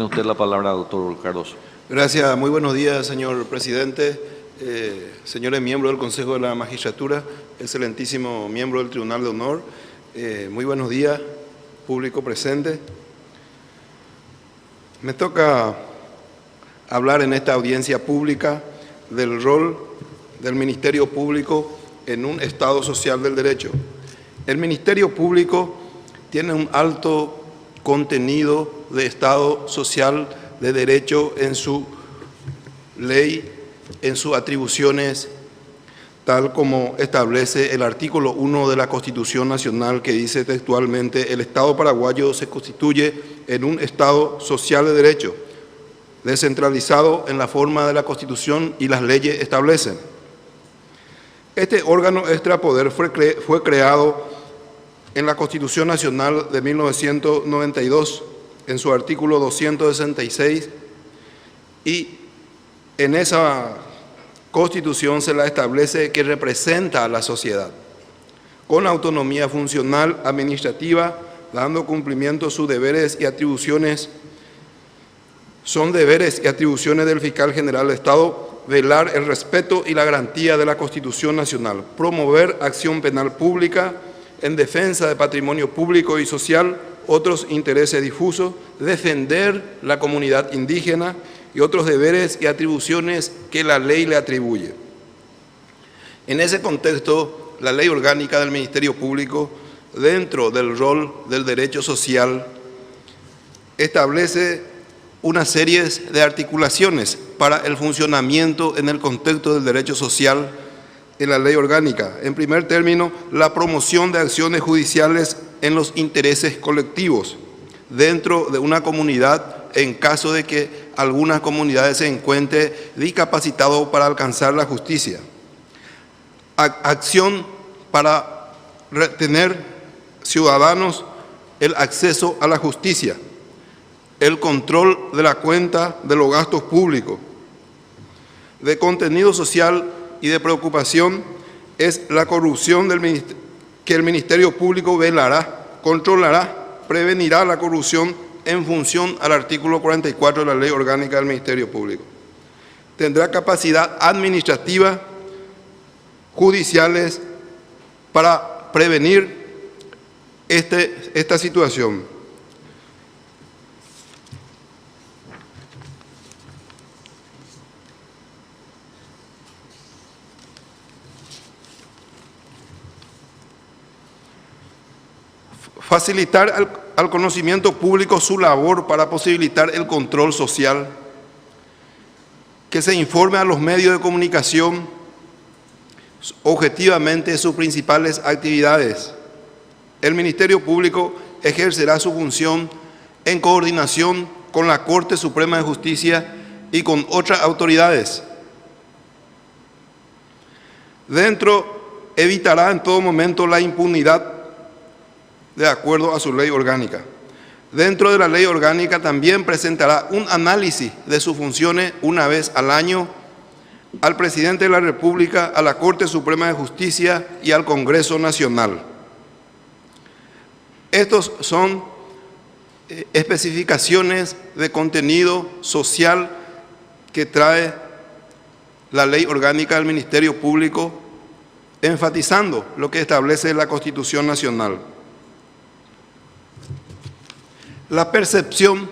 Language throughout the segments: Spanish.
usted la palabra, doctor Cardoso. Gracias, muy buenos días, señor presidente, señores miembros del Consejo de la Magistratura, excelentísimo miembro del Tribunal de Honor, muy buenos días, público presente. Me toca hablar en esta audiencia pública del rol del Ministerio Público en un Estado social del derecho. El Ministerio Público tiene un alto contenido de Estado social de derecho en su ley, en sus atribuciones, tal como establece el artículo 1 de la Constitución Nacional, que dice textualmente: el Estado paraguayo se constituye en un Estado social de derecho, descentralizado en la forma de la Constitución y las leyes establecen. Este órgano extrapoder fue creado en la Constitución Nacional de 1992, en su artículo 266, y en esa Constitución se la establece que representa a la sociedad, con autonomía funcional, administrativa, dando cumplimiento a sus deberes y atribuciones. Son deberes y atribuciones del Fiscal General del Estado velar el respeto y la garantía de la Constitución Nacional, promover acción penal pública en defensa de patrimonio público y social, otros intereses difusos, defender la comunidad indígena y otros deberes y atribuciones que la ley le atribuye. En ese contexto, la Ley Orgánica del Ministerio Público, dentro del rol del derecho social, establece una serie de articulaciones para el funcionamiento en el contexto del derecho social en la ley orgánica. En primer término, la promoción de acciones judiciales en los intereses colectivos dentro de una comunidad en caso de que algunas comunidades se encuentren discapacitadas para alcanzar la justicia. Acción para tener ciudadanos el acceso a la justicia, el control de la cuenta de los gastos públicos. De contenido social y de preocupación es la corrupción que el Ministerio Público velará, controlará, prevenirá la corrupción en función al artículo 44 de la Ley Orgánica del Ministerio Público. Tendrá capacidad administrativa, judiciales, para prevenir esta situación. Facilitar al conocimiento público su labor para posibilitar el control social, que se informe a los medios de comunicación objetivamente de sus principales actividades. El Ministerio Público ejercerá su función en coordinación con la Corte Suprema de Justicia y con otras autoridades. Evitará en todo momento la impunidad de acuerdo a su ley orgánica. Dentro de la ley orgánica también presentará un análisis de sus funciones una vez al año al Presidente de la República, a la Corte Suprema de Justicia y al Congreso Nacional. Estos son especificaciones de contenido social que trae la ley orgánica del Ministerio Público, enfatizando lo que establece la Constitución Nacional. La percepción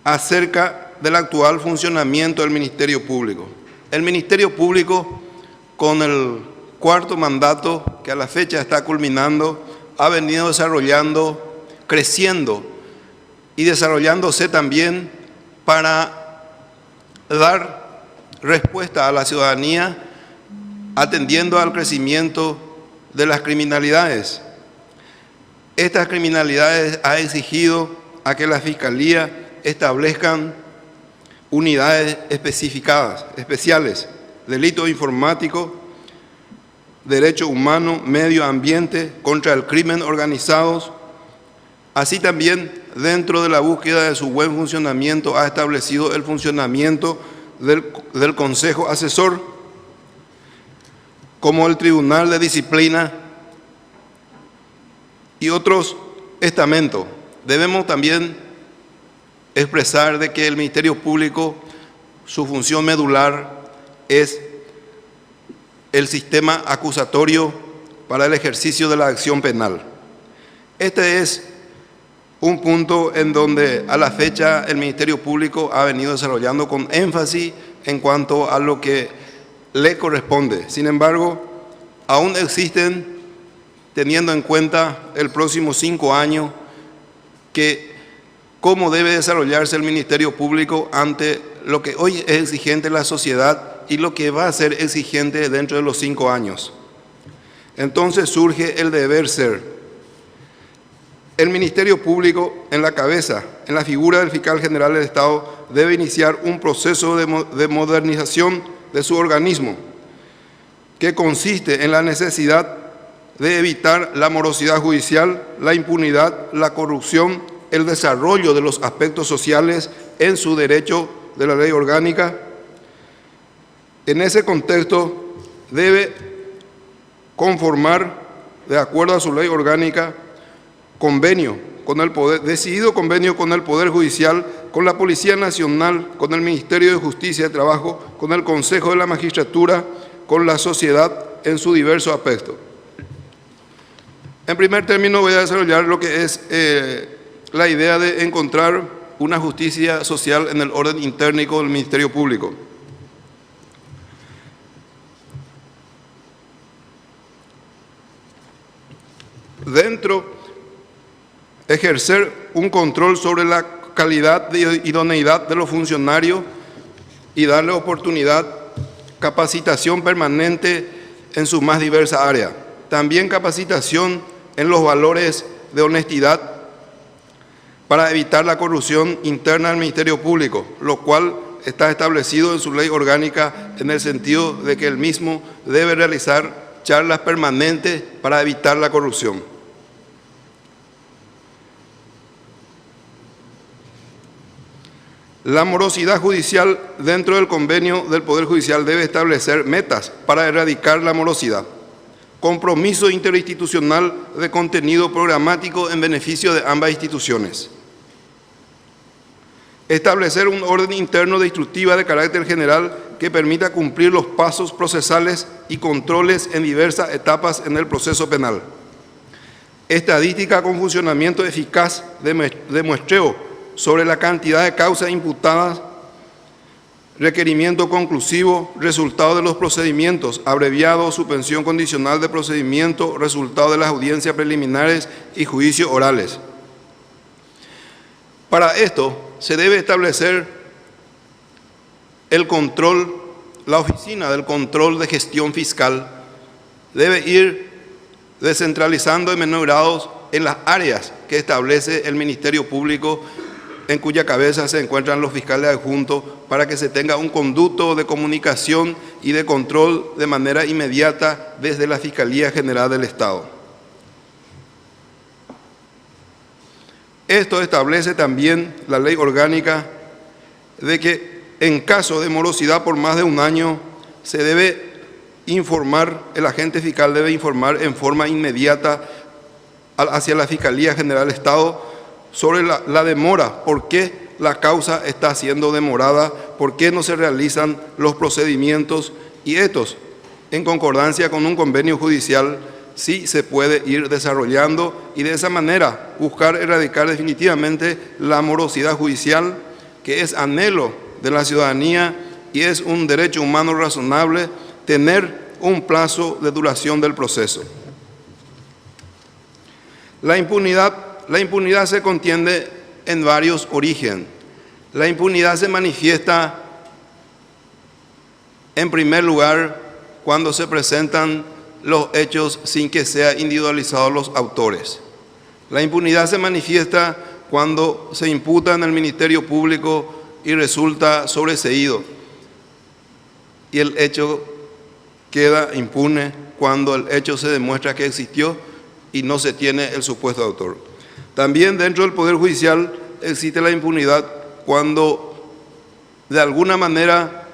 acerca del actual funcionamiento del Ministerio Público. El Ministerio Público, con el cuarto mandato, que a la fecha está culminando, ha venido desarrollando, creciendo y desarrollándose también para dar respuesta a la ciudadanía, atendiendo al crecimiento de las criminalidades. Estas criminalidades han exigido a que la Fiscalía establezcan unidades especiales, delitos informáticos, derechos humanos, medio ambiente, contra el crimen organizado. Así también, dentro de la búsqueda de su buen funcionamiento, ha establecido el funcionamiento del Consejo Asesor, como el Tribunal de Disciplina y otros estamentos. Debemos también expresar de que el Ministerio Público, su función medular es el sistema acusatorio para el ejercicio de la acción penal. Este es un punto en donde a la fecha el Ministerio Público ha venido desarrollando con énfasis en cuanto a lo que le corresponde. Sin embargo, aún existen, teniendo en cuenta el próximo 5 años, que cómo debe desarrollarse el Ministerio Público ante lo que hoy es exigente la sociedad y lo que va a ser exigente dentro de los 5 años. Entonces surge el deber ser. El Ministerio Público, en la cabeza, en la figura del fiscal general del Estado, debe iniciar un proceso de modernización de su organismo, que consiste en la necesidad de evitar la morosidad judicial, la impunidad, la corrupción, el desarrollo de los aspectos sociales en su derecho de la ley orgánica. En ese contexto debe conformar, de acuerdo a su ley orgánica, decidido convenio con el Poder Judicial, con la Policía Nacional, con el Ministerio de Justicia y Trabajo, con el Consejo de la Magistratura, con la sociedad en su diverso aspecto. En primer término voy a desarrollar lo que es la idea de encontrar una justicia social en el orden interno del Ministerio Público. Ejercer un control sobre la calidad de idoneidad de los funcionarios y darle oportunidad, capacitación permanente en sus más diversas áreas. También capacitación en los valores de honestidad para evitar la corrupción interna del Ministerio Público, lo cual está establecido en su ley orgánica en el sentido de que el mismo debe realizar charlas permanentes para evitar la corrupción. La morosidad judicial dentro del convenio del Poder Judicial debe establecer metas para erradicar la morosidad. Compromiso interinstitucional de contenido programático en beneficio de ambas instituciones. Establecer un orden interno de instructiva de carácter general que permita cumplir los pasos procesales y controles en diversas etapas en el proceso penal. Estadística con funcionamiento eficaz de muestreo sobre la cantidad de causas imputadas, requerimiento conclusivo, resultado de los procedimientos, abreviado, suspensión condicional de procedimiento, resultado de las audiencias preliminares y juicios orales. Para esto se debe establecer el control, la oficina del control de gestión fiscal debe ir descentralizando en menor grado en las áreas que establece el Ministerio Público, en cuya cabeza se encuentran los fiscales adjuntos, para que se tenga un conducto de comunicación y de control de manera inmediata desde la Fiscalía General del Estado. Esto establece también la ley orgánica de que en caso de morosidad por más de un año se debe informar, el agente fiscal debe informar en forma inmediata hacia la Fiscalía General del Estado sobre la demora, por qué la causa está siendo demorada, por qué no se realizan los procedimientos, y estos, en concordancia con un convenio judicial, sí se puede ir desarrollando y de esa manera buscar erradicar definitivamente la morosidad judicial, que es anhelo de la ciudadanía y es un derecho humano razonable tener un plazo de duración del proceso. La impunidad se contiene en varios orígenes. La impunidad se manifiesta, en primer lugar, cuando se presentan los hechos sin que sean individualizados los autores. La impunidad se manifiesta cuando se imputa en el Ministerio Público y resulta sobreseído, y el hecho queda impune cuando el hecho se demuestra que existió y no se tiene el supuesto autor. También dentro del Poder Judicial existe la impunidad cuando de alguna manera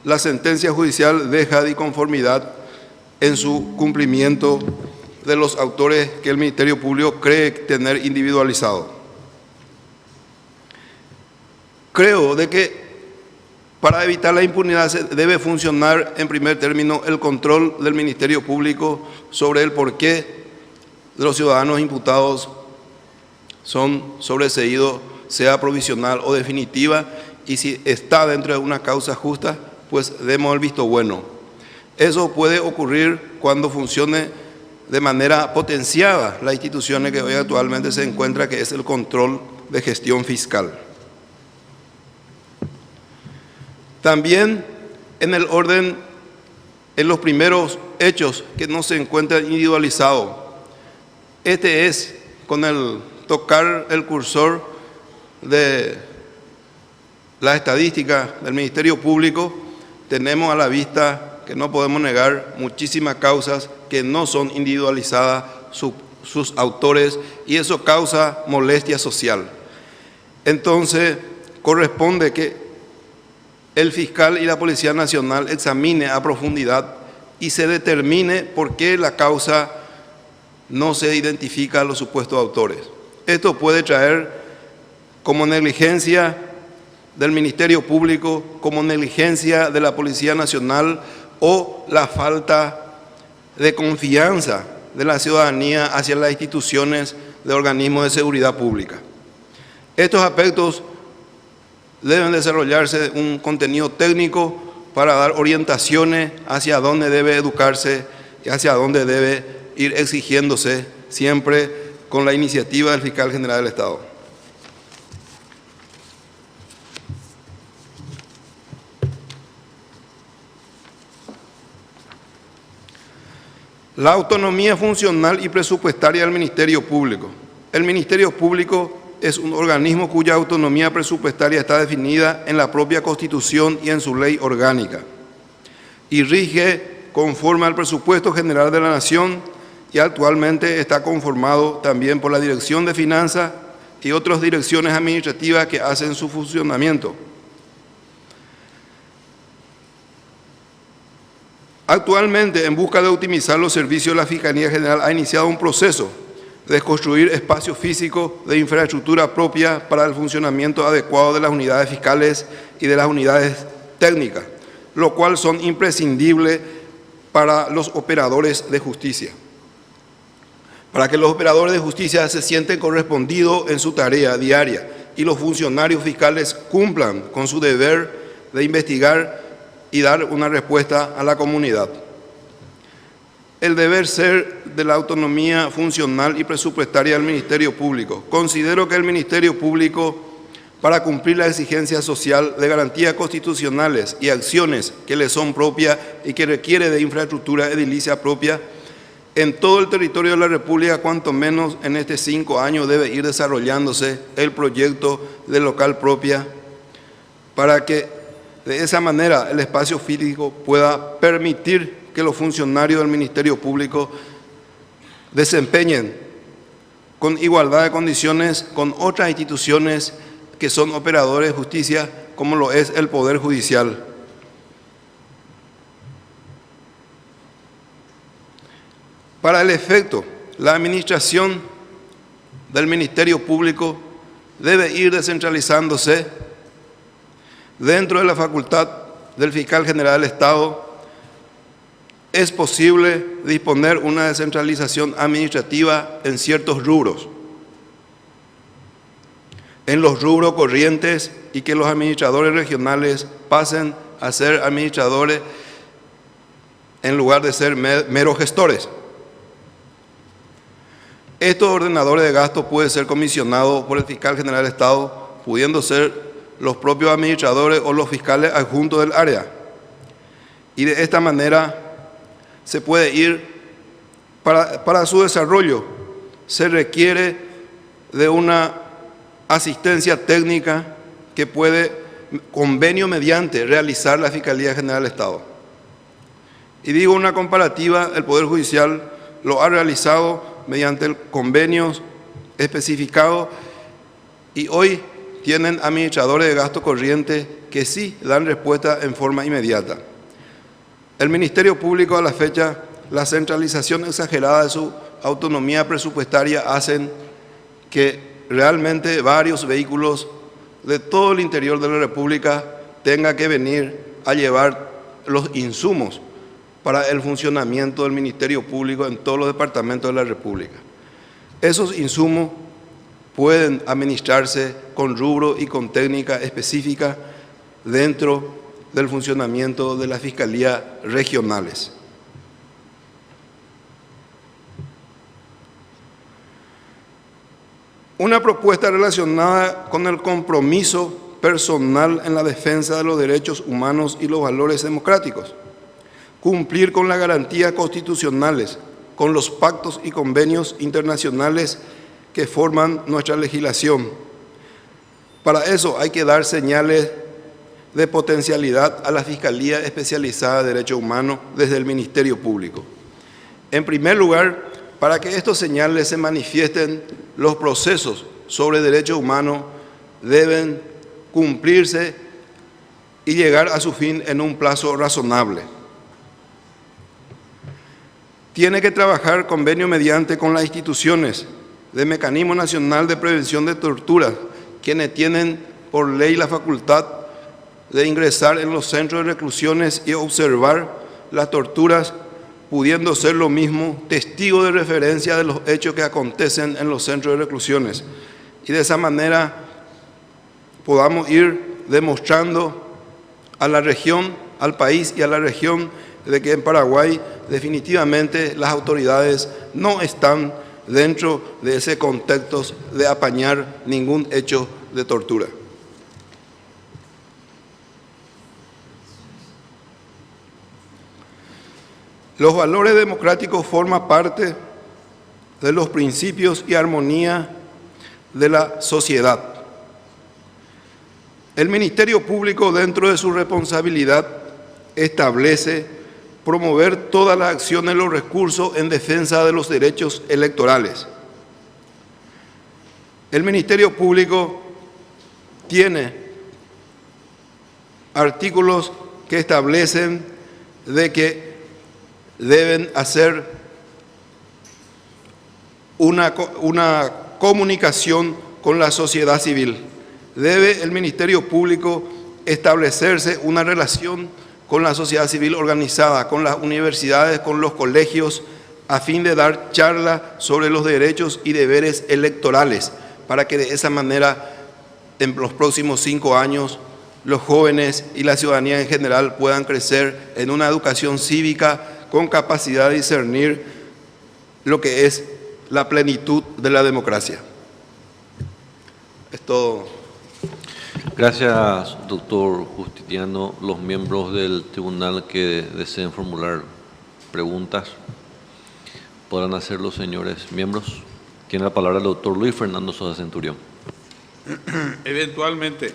la sentencia judicial deja de conformidad en su cumplimiento de los autores que el Ministerio Público cree tener individualizado. creo de que para evitar la impunidad debe funcionar en primer término el control del Ministerio Público sobre el porqué de los ciudadanos imputados son sobreseídos, sea provisional o definitiva, y si está dentro de una causa justa, pues demos el visto bueno. Eso puede ocurrir cuando funcione de manera potenciada las instituciones que hoy actualmente se encuentra, que es el control de gestión fiscal. También en el orden, en los primeros hechos que no se encuentran individualizados, este es con el tocar el cursor de la estadística del Ministerio Público, tenemos a la vista que no podemos negar muchísimas causas que no son individualizadas sus autores, y eso causa molestia social. Entonces, corresponde que el fiscal y la Policía Nacional examine a profundidad y se determine por qué la causa no se identifica a los supuestos autores. Esto puede traer como negligencia del Ministerio Público, como negligencia de la Policía Nacional, o la falta de confianza de la ciudadanía hacia las instituciones de organismos de seguridad pública. Estos aspectos deben desarrollarse un contenido técnico para dar orientaciones hacia dónde debe educarse y hacia dónde debe ir exigiéndose, siempre con la iniciativa del Fiscal General del Estado. La autonomía funcional y presupuestaria del Ministerio Público. El Ministerio Público es un organismo cuya autonomía presupuestaria está definida en la propia Constitución y en su ley orgánica, y rige conforme al presupuesto general de la Nación, y actualmente está conformado también por la Dirección de Finanzas y otras direcciones administrativas que hacen su funcionamiento. Actualmente, en busca de optimizar los servicios, la Fiscalía General ha iniciado un proceso de construir espacios físicos de infraestructura propia para el funcionamiento adecuado de las unidades fiscales y de las unidades técnicas, lo cual son imprescindibles para los operadores de justicia. Para que los operadores de justicia se sienten correspondidos en su tarea diaria y los funcionarios fiscales cumplan con su deber de investigar y dar una respuesta a la comunidad. El deber ser de la autonomía funcional y presupuestaria del Ministerio Público. Considero que el Ministerio Público, para cumplir la exigencia social de garantías constitucionales y acciones que le son propias y que requiere de infraestructura edilicia propia, en todo el territorio de la República, cuanto menos en estos 5 años, debe ir desarrollándose el proyecto de local propia, para que de esa manera el espacio físico pueda permitir que los funcionarios del Ministerio Público desempeñen con igualdad de condiciones con otras instituciones que son operadores de justicia, como lo es el Poder Judicial. Para el efecto, la administración del Ministerio Público debe ir descentralizándose dentro de la facultad del Fiscal General del Estado. Es posible disponer una descentralización administrativa en ciertos rubros, en los rubros corrientes, y que los administradores regionales pasen a ser administradores en lugar de ser meros gestores. Estos ordenadores de gastos pueden ser comisionados por el Fiscal General del Estado, pudiendo ser los propios administradores o los fiscales adjuntos del área. Y de esta manera se puede ir, para su desarrollo, se requiere de una asistencia técnica que puede, convenio mediante, realizar la Fiscalía General del Estado. Y digo una comparativa, el Poder Judicial lo ha realizado mediante convenios especificados, y hoy tienen administradores de gasto corriente que sí dan respuesta en forma inmediata. El Ministerio Público, a la fecha, la centralización exagerada de su autonomía presupuestaria hacen que realmente varios vehículos de todo el interior de la República tenga que venir a llevar los insumos para el funcionamiento del Ministerio Público en todos los departamentos de la República. Esos insumos pueden administrarse con rubro y con técnica específica dentro del funcionamiento de las fiscalías regionales. Una propuesta relacionada con el compromiso personal en la defensa de los derechos humanos y los valores democráticos. Cumplir con las garantías constitucionales, con los pactos y convenios internacionales que forman nuestra legislación. Para eso hay que dar señales de potencialidad a la Fiscalía Especializada de Derechos Humanos desde el Ministerio Público. En primer lugar, para que estos señales se manifiesten, los procesos sobre derechos humanos deben cumplirse y llegar a su fin en un plazo razonable. Tiene que trabajar convenio mediante con las instituciones del Mecanismo Nacional de Prevención de Tortura, quienes tienen por ley la facultad de ingresar en los centros de reclusiones y observar las torturas, pudiendo ser lo mismo testigo de referencia de los hechos que acontecen en los centros de reclusiones. Y de esa manera podamos ir demostrando a la región, al país y a la región de que en Paraguay definitivamente las autoridades no están dentro de ese contexto de apañar ningún hecho de tortura. Los valores democráticos forman parte de los principios y armonía de la sociedad. El Ministerio Público, dentro de su responsabilidad, establece promover todas las acciones y los recursos en defensa de los derechos electorales. El Ministerio Público tiene artículos que establecen de que deben hacer una comunicación con la sociedad civil. Debe el Ministerio Público establecerse una relación con la sociedad civil organizada, con las universidades, con los colegios, a fin de dar charlas sobre los derechos y deberes electorales, para que de esa manera, en los próximos 5 años, los jóvenes y la ciudadanía en general puedan crecer en una educación cívica con capacidad de discernir lo que es la plenitud de la democracia. Es todo. Gracias, doctor Justiniano. Los miembros del tribunal que deseen formular preguntas podrán hacerlo, señores miembros. Tiene la palabra el doctor Luis Fernando Sosa Centurión. Eventualmente,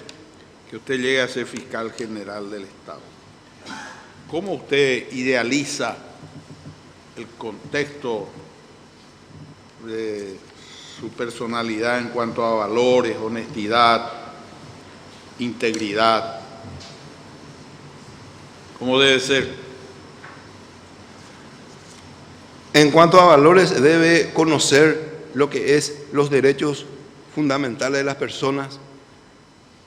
que usted llegue a ser fiscal general del Estado, ¿cómo usted idealiza el contexto de su personalidad en cuanto a valores, honestidad, integridad? ¿Cómo debe ser? En cuanto a valores, debe conocer lo que es los derechos fundamentales de las personas.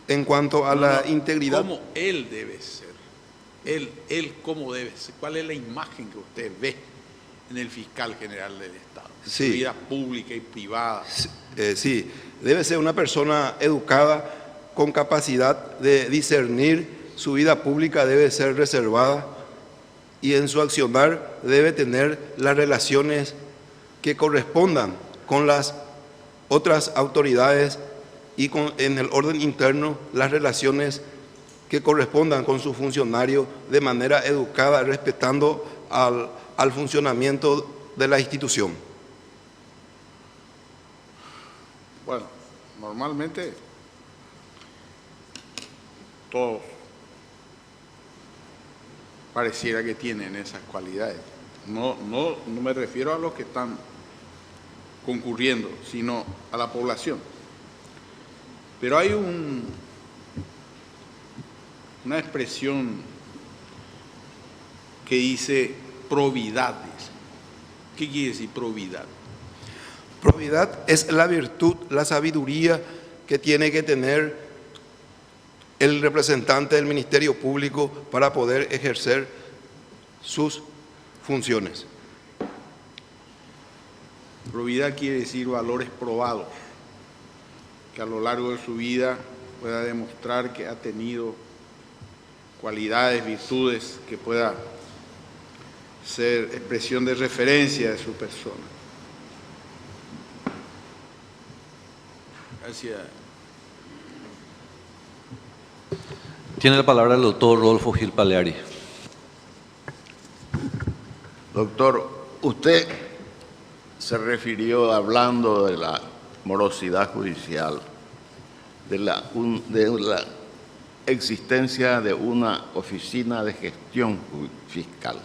En cuanto a la integridad, ¿Cómo él debe ser? Él ¿cómo debe ser? ¿Cuál es la imagen que usted ve en el fiscal general del Estado? Sí. Su vida pública y privada. Sí, debe ser una persona educada, con capacidad de discernir. Su vida pública debe ser reservada y en su accionar debe tener las relaciones que correspondan con las otras autoridades y en el orden interno las relaciones que correspondan con su funcionario de manera educada, respetando al funcionamiento de la institución. Bueno, normalmente todos pareciera que tienen esas cualidades. No me refiero a los que están concurriendo, sino a la población. Pero hay una expresión que dice probidad. ¿Qué quiere decir probidad? Probidad es la virtud, la sabiduría que tiene que tener el representante del Ministerio Público para poder ejercer sus funciones. Probidad quiere decir valores probados, que a lo largo de su vida pueda demostrar que ha tenido cualidades, virtudes, que pueda ser expresión de referencia de su persona. Gracias. Tiene la palabra el doctor Rodolfo Gil Paleari. Doctor, usted se refirió hablando de la morosidad judicial, de la existencia de una oficina de gestión fiscal.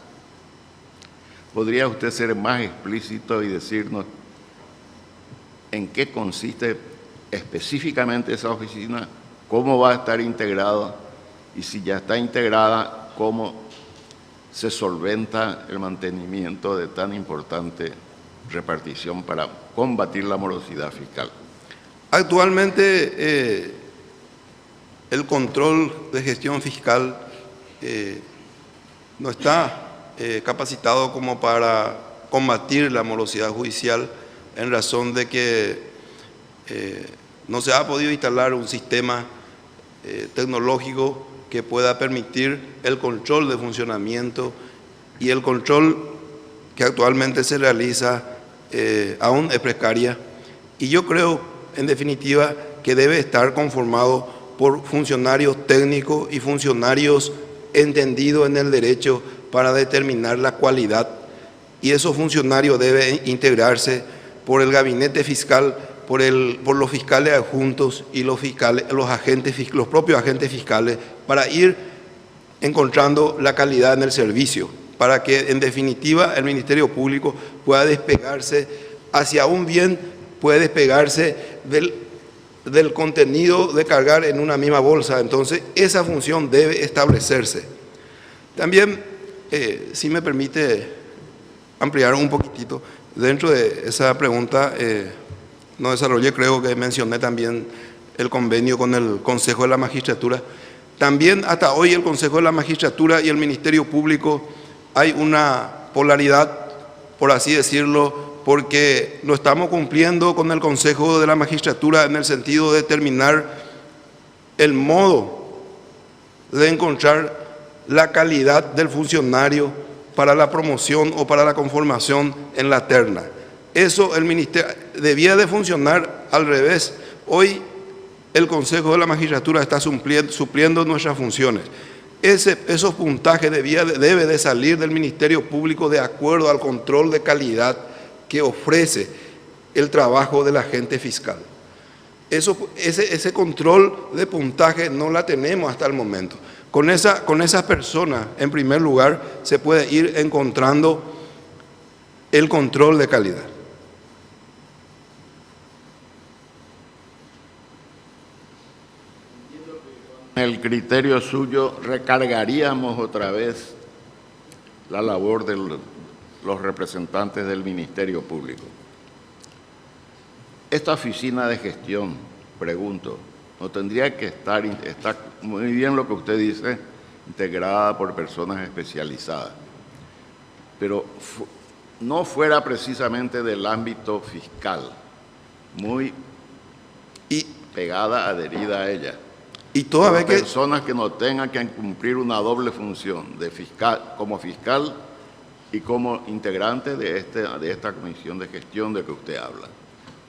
¿Podría usted ser más explícito y decirnos en qué consiste específicamente esa oficina, cómo va a estar integrada y si ya está integrada, cómo se solventa el mantenimiento de tan importante repartición para combatir la morosidad fiscal? Actualmente el control de gestión fiscal no está capacitado como para combatir la morosidad judicial, en razón de que no se ha podido instalar un sistema tecnológico que pueda permitir el control de funcionamiento, y el control que actualmente se realiza aún es precaria. Y yo creo, en definitiva, que debe estar conformado por funcionarios técnicos y funcionarios entendidos en el derecho para determinar la cualidad, y esos funcionarios deben integrarse por el gabinete fiscal, por los fiscales adjuntos y los propios agentes fiscales, para ir encontrando la calidad en el servicio, para que en definitiva el Ministerio Público pueda despegarse hacia un bien, puede despegarse del contenido de cargar en una misma bolsa. Entonces esa función debe establecerse. También, si me permite ampliar un poquitito, dentro de esa pregunta no desarrollé, creo que mencioné también el convenio con el Consejo de la Magistratura. También hasta hoy el Consejo de la Magistratura y el Ministerio Público hay una polaridad, por así decirlo, porque no estamos cumpliendo con el Consejo de la Magistratura en el sentido de determinar el modo de encontrar la calidad del funcionario para la promoción o para la conformación en la terna. Eso el Ministerio debía de funcionar al revés. Hoy el Consejo de la Magistratura está supliendo nuestras funciones. Esos puntajes debe de salir del Ministerio Público de acuerdo al control de calidad que ofrece el trabajo del agente fiscal. Ese control de puntaje no la tenemos hasta el momento. Con esas personas, en primer lugar, se puede ir encontrando el control de calidad. El criterio suyo, recargaríamos otra vez la labor de los representantes del Ministerio Público. Esta oficina de gestión, pregunto, ¿no tendría que estar muy bien lo que usted dice, integrada por personas especializadas, pero no fuera precisamente del ámbito fiscal, muy pegada, adherida a ella? Y toda vez que personas que no tengan que cumplir una doble función de fiscal, como fiscal y como integrante de esta comisión de gestión de que usted habla.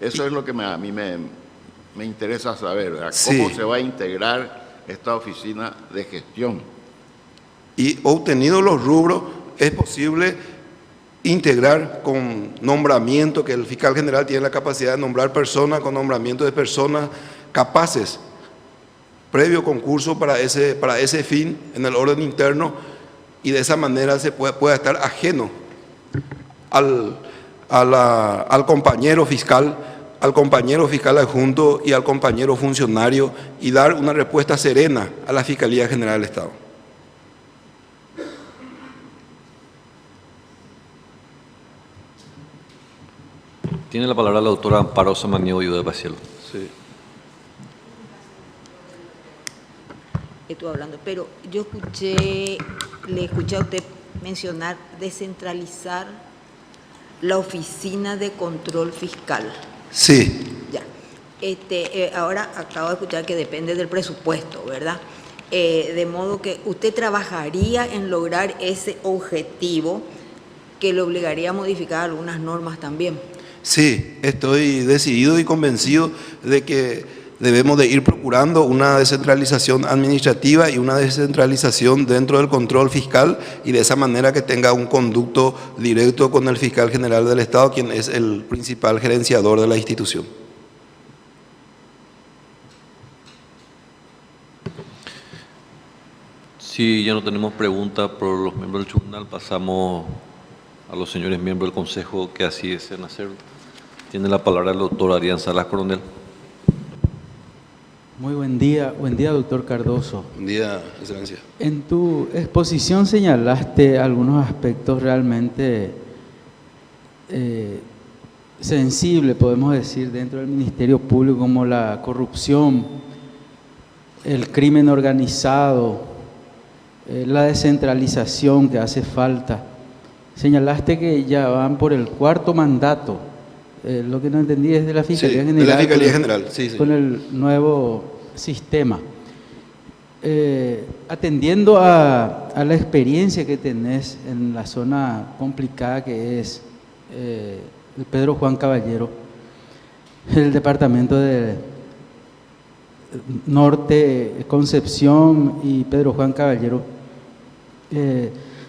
Eso es lo que a mí me interesa saber, ¿verdad? ¿Cómo se va a integrar esta oficina de gestión? Y obtenidos los rubros, es posible integrar con nombramiento, que el fiscal general tiene la capacidad de nombrar personas, con nombramiento de personas capaces, previo concurso para ese fin en el orden interno, y de esa manera se pueda estar ajeno al compañero fiscal adjunto y al compañero funcionario, y dar una respuesta serena a la Fiscalía General del Estado. Tiene la palabra la doctora Amparo Samaniego y de Pacielo. Sí. estuvo hablando, pero yo le escuché a usted mencionar descentralizar la oficina de control fiscal. Sí, Ya. Ahora acabo de escuchar que depende del presupuesto, ¿verdad? De modo que usted trabajaría en lograr ese objetivo que le obligaría a modificar algunas normas también. sí, estoy decidido y convencido de que debemos de ir procurando una descentralización administrativa y una descentralización dentro del control fiscal y de esa manera que tenga un conducto directo con el fiscal general del Estado, quien es el principal gerenciador de la institución. Si ya no tenemos preguntas por los miembros del tribunal, pasamos a los señores miembros del Consejo que así deseen hacerlo. Tiene la palabra el doctor Arián Salas Coronel. Muy buen día doctor Cardoso. Buen día, Excelencia. En tu exposición señalaste algunos aspectos realmente sensibles, podemos decir, dentro del Ministerio Público, como la corrupción, el crimen organizado, la descentralización que hace falta. Señalaste que ya van por el 4º mandato. Lo que no entendí es de la Fiscalía Sí, General. de la Fiscalía General, sí, sí. Con el nuevo sistema. Atendiendo a la experiencia que tenés en la zona complicada que es el Pedro Juan Caballero, el departamento de Norte, Concepción y Pedro Juan Caballero,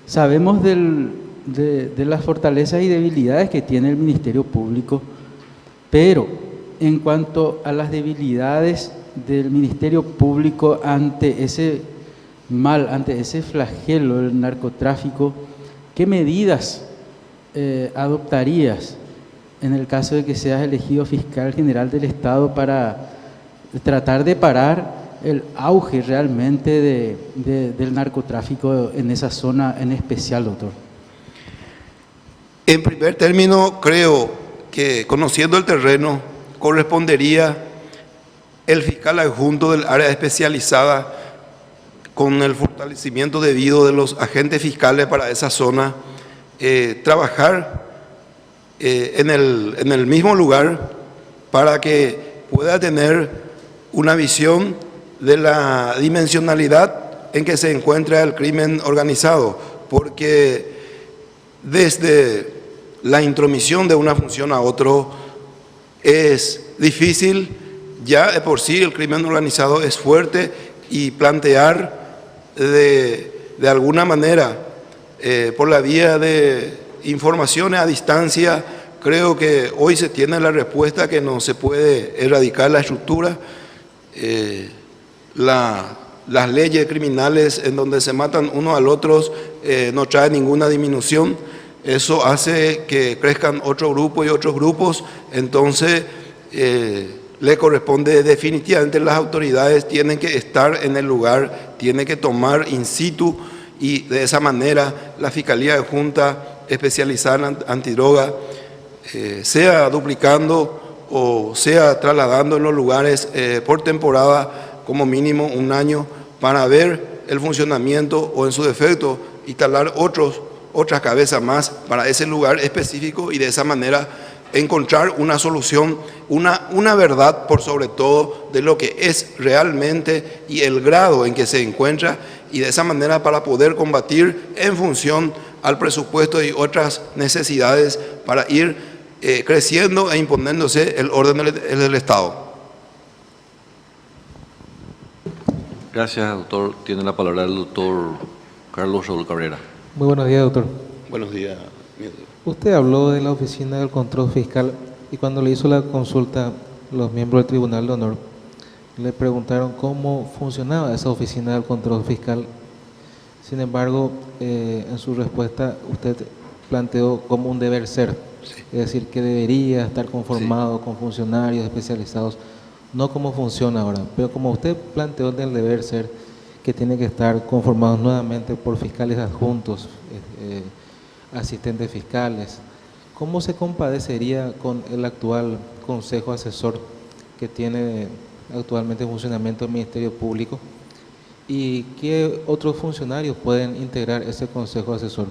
sabemos de las fortalezas y debilidades que tiene el Ministerio Público, pero en cuanto a las debilidades del Ministerio Público ante ese mal, ante ese flagelo del narcotráfico, ¿qué medidas adoptarías en el caso de que seas elegido fiscal general del Estado para tratar de parar el auge realmente del narcotráfico en esa zona en especial, doctor? En primer término, creo que conociendo el terreno, correspondería el fiscal adjunto del área especializada, con el fortalecimiento debido de los agentes fiscales para esa zona, trabajar en el mismo lugar para que pueda tener una visión de la dimensionalidad en que se encuentra el crimen organizado, porque desde la intromisión de una función a otro es difícil, ya de por sí el crimen organizado es fuerte, y plantear de alguna manera por la vía de informaciones a distancia, creo que hoy se tiene la respuesta que no se puede erradicar la estructura. Las leyes criminales en donde se matan unos al otros no trae ninguna disminución. Eso hace que crezcan otro grupo y otros grupos. Entonces le corresponde definitivamente, las autoridades tienen que estar en el lugar, tienen que tomar in situ, y de esa manera la Fiscalía Adjunta especializada en antidroga sea duplicando o sea trasladando en los lugares por temporada, como mínimo un año, para ver el funcionamiento o en su defecto instalar otras cabezas más para ese lugar específico, y de esa manera encontrar una solución, una verdad por sobre todo de lo que es realmente y el grado en que se encuentra, y de esa manera para poder combatir en función al presupuesto y otras necesidades para ir creciendo e imponiéndose el orden del Estado. Gracias, doctor. Tiene la palabra el doctor Carlos Raúl Cabrera. Muy buenos días, doctor. Buenos días. Usted habló de la Oficina del Control Fiscal, y cuando le hizo la consulta los miembros del Tribunal de Honor, le preguntaron cómo funcionaba esa Oficina del Control Fiscal. Sin embargo, en su respuesta usted planteó como un deber ser, es decir, que debería estar conformado con funcionarios especializados, no como funciona ahora, pero como usted planteó del deber ser, que tiene que estar conformado nuevamente por fiscales adjuntos, asistentes fiscales. ¿Cómo se compadecería con el actual Consejo Asesor que tiene actualmente en funcionamiento el Ministerio Público? ¿Y qué otros funcionarios pueden integrar ese consejo asesor?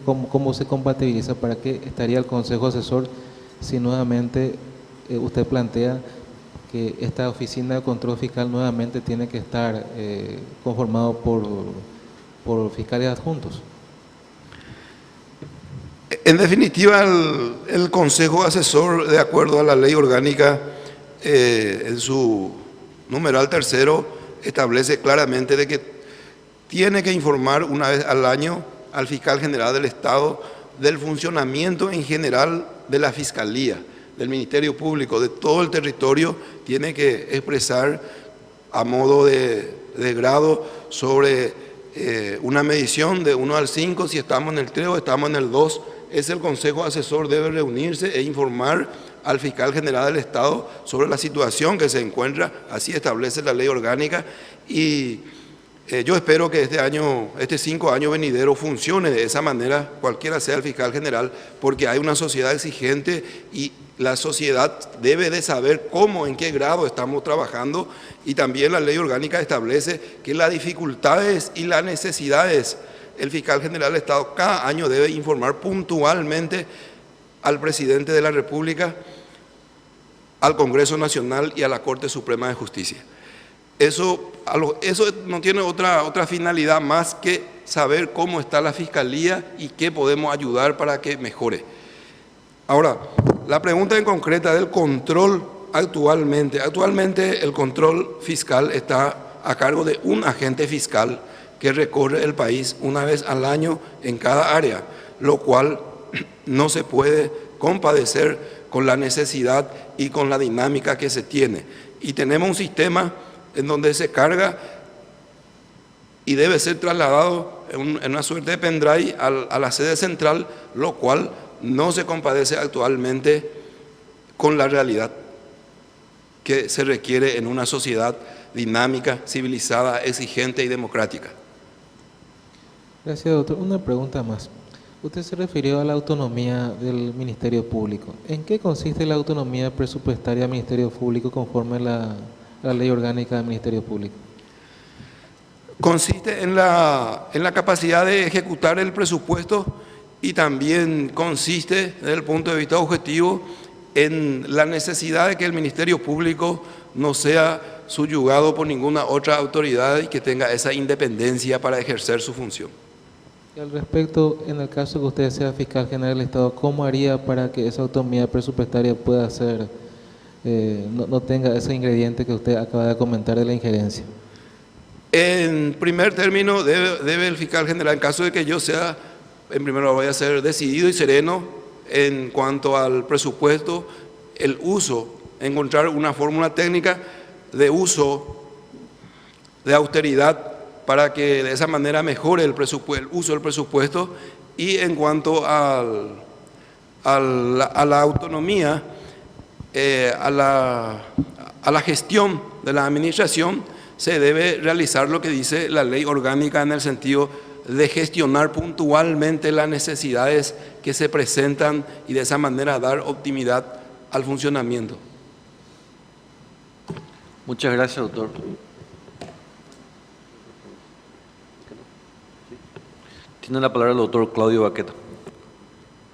¿Cómo se compatibiliza? ¿Para qué estaría el consejo asesor si nuevamente usted plantea que esta oficina de control fiscal nuevamente tiene que estar conformado por fiscales adjuntos? En definitiva, el Consejo Asesor, de acuerdo a la ley orgánica, en su numeral tercero, establece claramente de que tiene que informar una vez al año al fiscal general del Estado del funcionamiento en general de la Fiscalía, del Ministerio Público, de todo el territorio. Tiene que expresar a modo de grado sobre una medición de 1 al 5, si estamos en el 3 o estamos en el 2. Es el Consejo Asesor, debe reunirse e informar al fiscal general del Estado sobre la situación que se encuentra. Así establece la ley orgánica, y yo espero que este 5 años venidero funcione de esa manera, cualquiera sea el fiscal general, porque hay una sociedad exigente y la sociedad debe de saber cómo, en qué grado estamos trabajando, y también la ley orgánica establece que las dificultades y las necesidades, el fiscal general del Estado cada año debe informar puntualmente al presidente de la República, al Congreso Nacional y a la Corte Suprema de Justicia. Eso no tiene otra finalidad más que saber cómo está la Fiscalía y qué podemos ayudar para que mejore. Ahora, la pregunta en concreta del control actualmente el control fiscal está a cargo de un agente fiscal que recorre el país una vez al año en cada área, lo cual no se puede compadecer con la necesidad y con la dinámica que se tiene. Y tenemos un sistema en donde se carga y debe ser trasladado en una suerte de pendrive a la sede central, lo cual no se compadece actualmente con la realidad que se requiere en una sociedad dinámica, civilizada, exigente y democrática. Gracias, doctor. Una pregunta más. Usted se refirió a la autonomía del Ministerio Público. ¿En qué consiste la autonomía presupuestaria del Ministerio Público conforme a la ley orgánica del Ministerio Público? Consiste en la capacidad de ejecutar el presupuesto, y también consiste, desde el punto de vista objetivo, en la necesidad de que el Ministerio Público no sea subyugado por ninguna otra autoridad y que tenga esa independencia para ejercer su función. Y al respecto, en el caso que usted sea fiscal general del Estado, ¿cómo haría para que esa autonomía presupuestaria pueda ser, no tenga ese ingrediente que usted acaba de comentar de la injerencia? En primer término, debe el fiscal general, en caso de que yo sea, en primer lugar voy a ser decidido y sereno en cuanto al presupuesto, el uso, encontrar una fórmula técnica de uso de austeridad para que de esa manera mejore el uso del presupuesto. Y en cuanto a la autonomía, a la gestión de la administración, se debe realizar lo que dice la ley orgánica en el sentido de gestionar puntualmente las necesidades que se presentan y de esa manera dar optimidad al funcionamiento. Muchas gracias, doctor. Tiene la palabra el doctor Claudio Baqueta.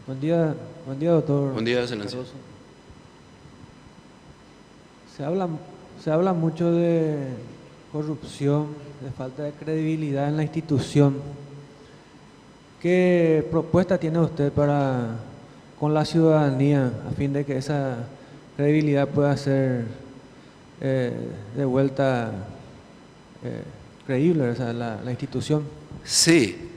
Buen día, doctor. Buen día, excelencia. Se habla mucho de corrupción, de falta de credibilidad en la institución. ¿Qué propuesta tiene usted con la ciudadanía a fin de que esa credibilidad pueda ser de vuelta creíble, o sea, la institución? Sí,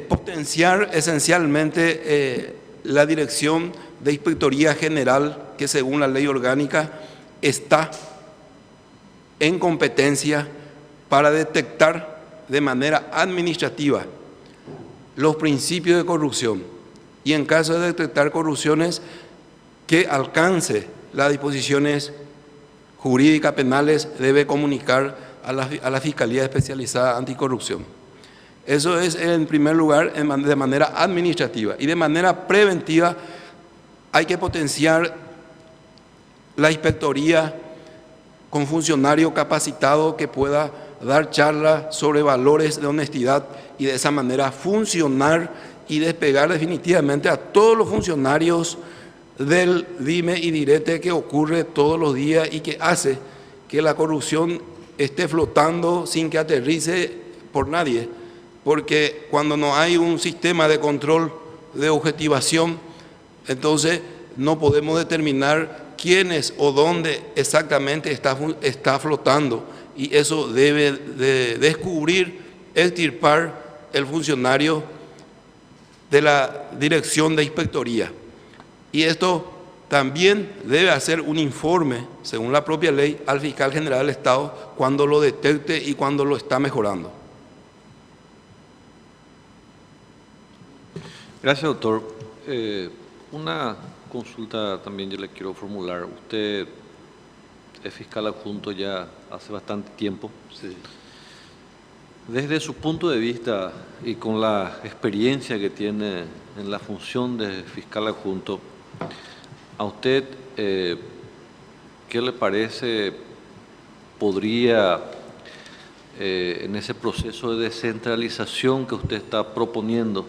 potenciar esencialmente la Dirección de Inspectoría General, que según la ley orgánica está en competencia para detectar de manera administrativa los principios de corrupción, y en caso de detectar corrupciones que alcance las disposiciones jurídicas penales, debe comunicar a la Fiscalía Especializada Anticorrupción. Eso es en primer lugar de manera administrativa, y de manera preventiva hay que potenciar la inspectoría con funcionario capacitado que pueda dar charlas sobre valores de honestidad y de esa manera funcionar y despegar definitivamente a todos los funcionarios del dime y direte que ocurre todos los días y que hace que la corrupción esté flotando sin que aterrice por nadie, porque cuando no hay un sistema de control, de objetivación, entonces no podemos determinar quiénes o dónde exactamente está flotando, y eso debe de descubrir, extirpar el funcionario de la Dirección de Inspectoría. Y esto también debe hacer un informe, según la propia ley, al fiscal general del Estado cuando lo detecte y cuando lo está mejorando. Gracias, doctor. Una consulta también yo le quiero formular. Usted es fiscal adjunto ya hace bastante tiempo. Sí. Desde su punto de vista y con la experiencia que tiene en la función de fiscal adjunto, ¿a usted qué le parece podría, en ese proceso de descentralización que usted está proponiendo,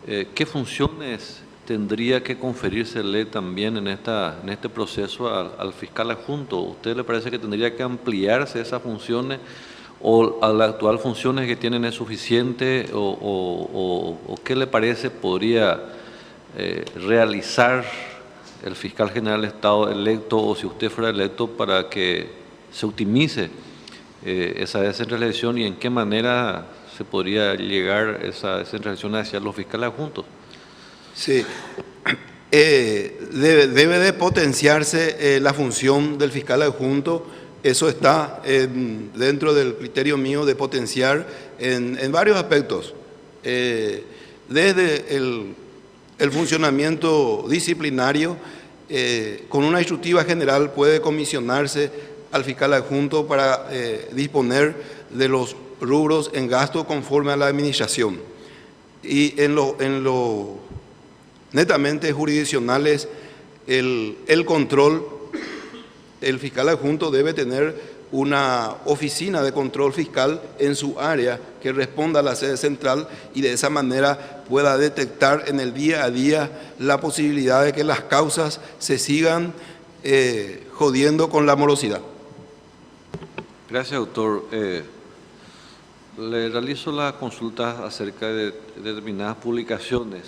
qué funciones tendría que conferírsele también en este proceso al fiscal adjunto? ¿A usted le parece que tendría que ampliarse esas funciones o a las actuales funciones que tienen es suficiente o qué le parece podría realizar el fiscal general del Estado electo, o si usted fuera electo, para que se optimice esa descentralización, y en qué manera se podría llegar esa descentralización hacia los fiscales adjuntos? Sí, debe de potenciarse la función del fiscal adjunto. Eso está dentro del criterio mío de potenciar en varios aspectos. Desde el funcionamiento disciplinario, con una instructiva general puede comisionarse al fiscal adjunto para disponer de los rubros en gasto conforme a la administración. Y en lo netamente jurisdiccionales, el control, el fiscal adjunto debe tener una oficina de control fiscal en su área que responda a la sede central, y de esa manera pueda detectar en el día a día la posibilidad de que las causas se sigan jodiendo con la morosidad. Gracias, doctor. Le realizo la consulta acerca de determinadas publicaciones.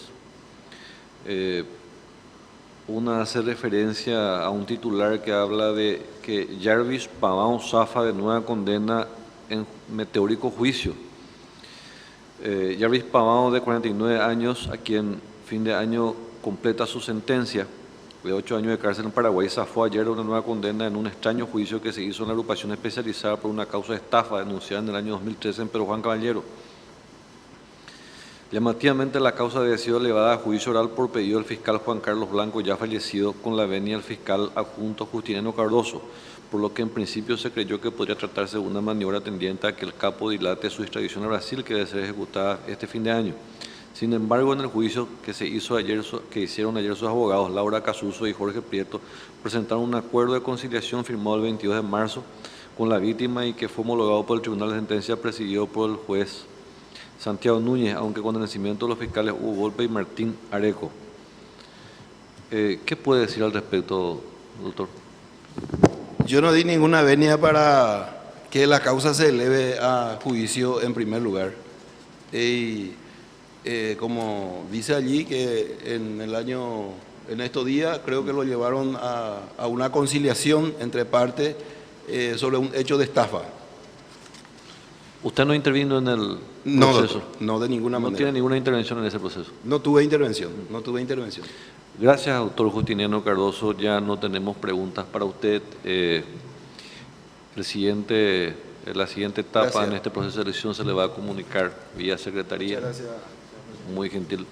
Una hace referencia a un titular que habla de que Jarvis Pavão zafa de nueva condena en meteórico juicio. Jarvis Pavão, de 49 años, a quien fin de año completa su sentencia de 8 años de cárcel en Paraguay, zafó ayer de una nueva condena en un extraño juicio que se hizo en la agrupación especializada por una causa de estafa denunciada en el año 2013 en Pedro Juan Caballero. Llamativamente, la causa había sido elevada a juicio oral por pedido del fiscal Juan Carlos Blanco, ya fallecido, con la venia del fiscal adjunto Justiniano Cardoso, por lo que en principio se creyó que podría tratarse de una maniobra tendiente a que el capo dilate su extradición a Brasil, que debe ser ejecutada este fin de año. Sin embargo, en el juicio que hicieron ayer sus abogados, Laura Casuso y Jorge Prieto, presentaron un acuerdo de conciliación firmado el 22 de marzo con la víctima y que fue homologado por el Tribunal de Sentencia presidido por el juez Santiago Núñez, aunque con el vencimiento de los fiscales Hugo Volpe y Martín Areco. ¿Qué puede decir al respecto, doctor? Yo no di ninguna venia para que la causa se eleve a juicio en primer lugar. Y como dice allí, que en estos días creo que lo llevaron a una conciliación entre partes sobre un hecho de estafa. ¿Usted no intervino en el proceso? No, doctor, no, de ninguna manera. ¿No tiene ninguna intervención en ese proceso? No tuve intervención. Gracias, doctor Justiniano Cardoso. Ya no tenemos preguntas para usted. La siguiente etapa Gracias. en este proceso de elección se le va a comunicar vía secretaría. Muchas gracias. Muy gentil.